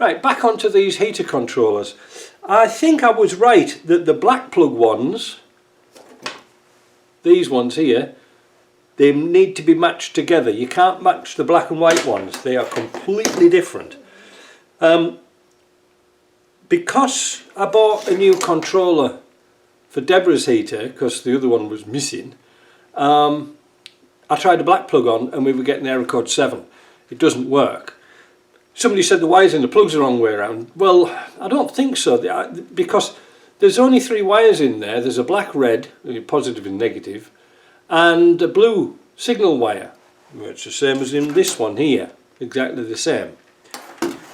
Right, back onto these heater controllers. I think I was right that the black plug ones, these ones here, they need to be matched together. You can't match the black and white ones. They are completely different. Because I bought a new controller for Deborah's heater, because the other one was missing, I tried the black plug on and we were getting error code 7. It doesn't work. Somebody said the wires in the plug's the wrong way around. Well, I don't think so, because there's only 3 wires in there. There's a black, red, positive and negative, and a blue signal wire. It's the same as in this one here, exactly the same.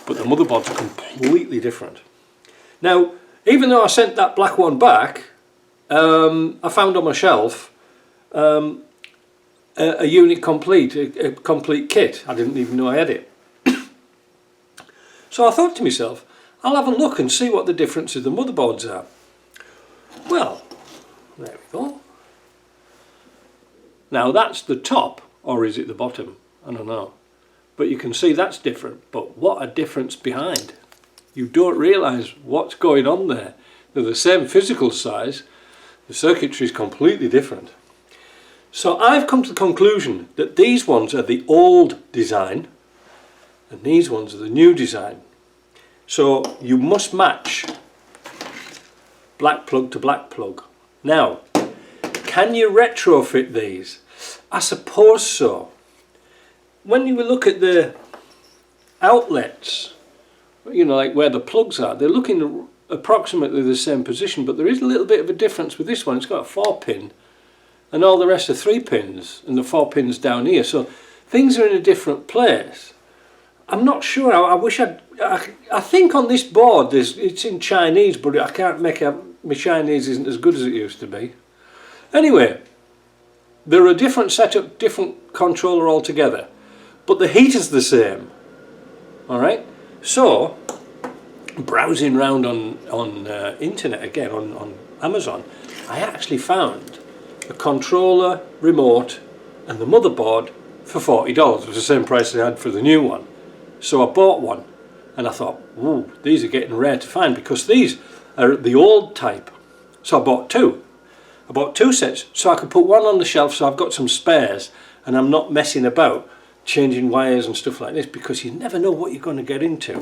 But the motherboards are completely different. Now, even though I sent that black one back, I found on my shelf a unit complete, a complete kit. I didn't even know I had it. So I thought to myself, I'll have a look and see what the difference of the motherboards are. Well, there we go. Now that's the top, or is it the bottom? I don't know. But you can see that's different. But what a difference behind. You don't realise what's going on there. They're the same physical size. The circuitry is completely different. So I've come to the conclusion that these ones are the old design and these ones are the new design. So you must match black plug to black plug. Now, can you retrofit these? I suppose so. When you look at the outlets, you know, like where the plugs are, they're looking approximately the same position, but there is a little bit of a difference with this one. It's got a 4-pin and all the rest are 3 pins and the 4 pins down here. So things are in a different place. I'm not sure. I wish I think on this board it's in Chinese, but I can't make out. My Chinese isn't as good as it used to be. Anyway, they're a different setup, different controller altogether, but the heater's the same. All right. So, browsing around on internet again on Amazon, I actually found a controller, remote, and the motherboard for $40. It was the same price I had for the new one. So I bought one, and I thought, ooh, these are getting rare to find because these are the old type. So I bought 2. I bought 2 sets so I could put one on the shelf so I've got some spares and I'm not messing about changing wires and stuff like this, because you never know what you're going to get into.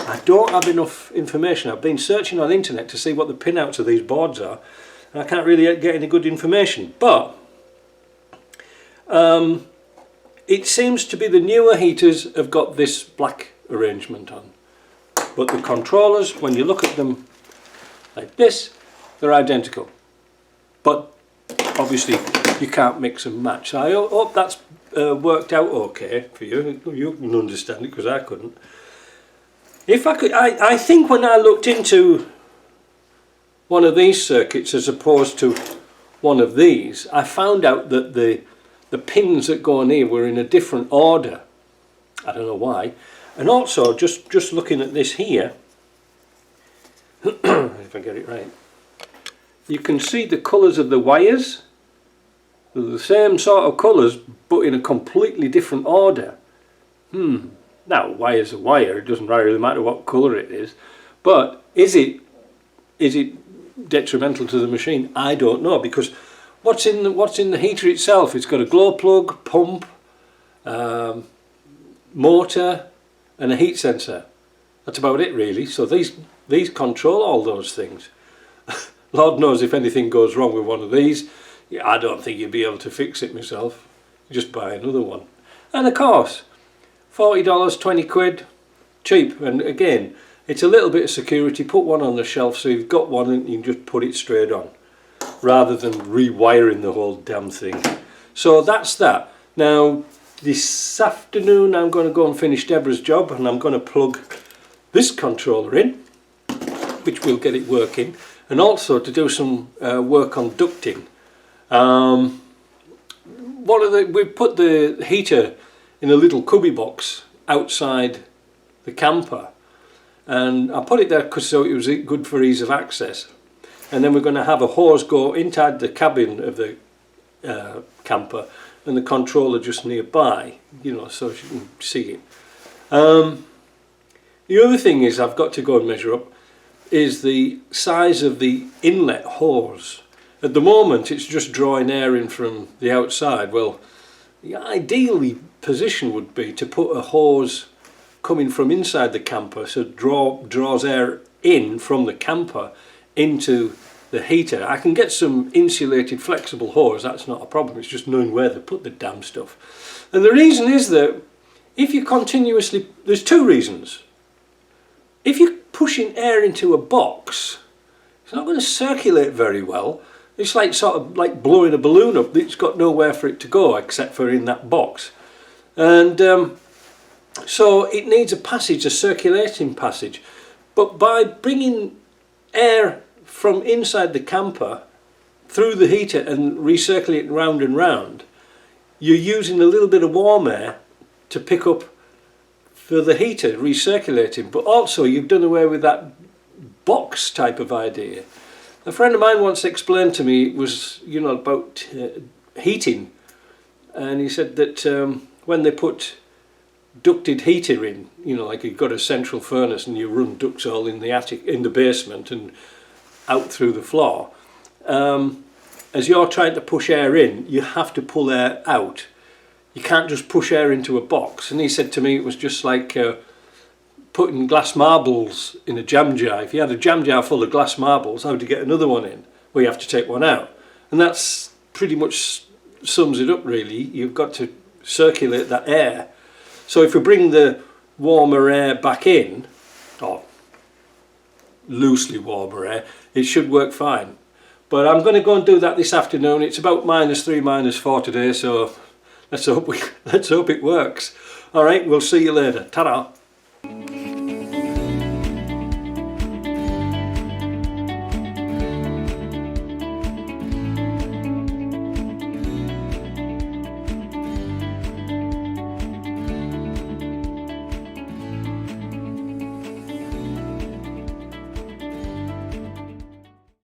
I don't have enough information. I've been searching on the internet to see what the pinouts of these boards are, and I can't really get any good information. But it seems to be the newer heaters have got this black arrangement on, but the controllers, when you look at them like this, they're identical. But obviously you can't mix and match. So I hope that's worked out okay for you. You can understand it, because I couldn't. If I could, I think when I looked into one of these circuits as opposed to one of these, I found out that the pins that go on here were in a different order. I don't know why. And also, just looking at this here, if I get it right, you can see the colours of the wires. They're the same sort of colours, but in a completely different order. Now, wire's a wire. It doesn't really matter what colour it is. But is it detrimental to the machine? I don't know, because what's in the heater itself? It's got a glow plug, pump, motor, and a heat sensor. That's about it, really. So these control all those things. Lord knows if anything goes wrong with one of these, I don't think you'd be able to fix it myself. Just buy another one. And of course, $40, 20 quid, cheap. And again, it's a little bit of security. Put one on the shelf so you've got one and you can just put it straight on, rather than rewiring the whole damn thing. So that's that. Now, this afternoon I'm going to go and finish Deborah's job, and I'm going to plug this controller in, which will get it working, and also to do some work on ducting. We put the heater in a little cubby box outside the camper, and I put it there so it was good for ease of access. And then we're going to have a hose go inside the cabin of the camper, and the controller just nearby, you know, so you can see it. The other thing is I've got to go and measure up is the size of the inlet hose. At the moment it's just drawing air in from the outside. Well, the ideally position would be to put a hose coming from inside the camper, so draws air in from the camper into the heater. I can get some insulated flexible hose, that's not a problem, it's just knowing where to put the damn stuff. And the reason is that if you continuously, there's two reasons. If you're pushing air into a box, it's not going to circulate very well. It's like sort of like blowing a balloon up. It's got nowhere for it to go except for in that box. And so it needs a passage, a circulating passage. But by bringing air from inside the camper through the heater and recirculating round and round, you're using a little bit of warm air to pick up for the heater recirculating, but also you've done away with that box type of idea. A friend of mine once explained to me, it was, you know, about heating, and he said that when they put ducted heater in, you know, like you've got a central furnace and you run ducts all in the attic, in the basement and out through the floor, as you're trying to push air in, you have to pull air out. You can't just push air into a box. And he said to me it was just like putting glass marbles in a jam jar. If you had a jam jar full of glass marbles, how would you get another one in? Well, you have to take one out. And that's pretty much sums it up really. You've got to circulate that air. So if we bring the warmer air back in, or loosely warmer air, it should work fine. But I'm going to go and do that this afternoon. It's about -3, -4 today, so let's hope it works. All right, we'll see you later. Ta-da.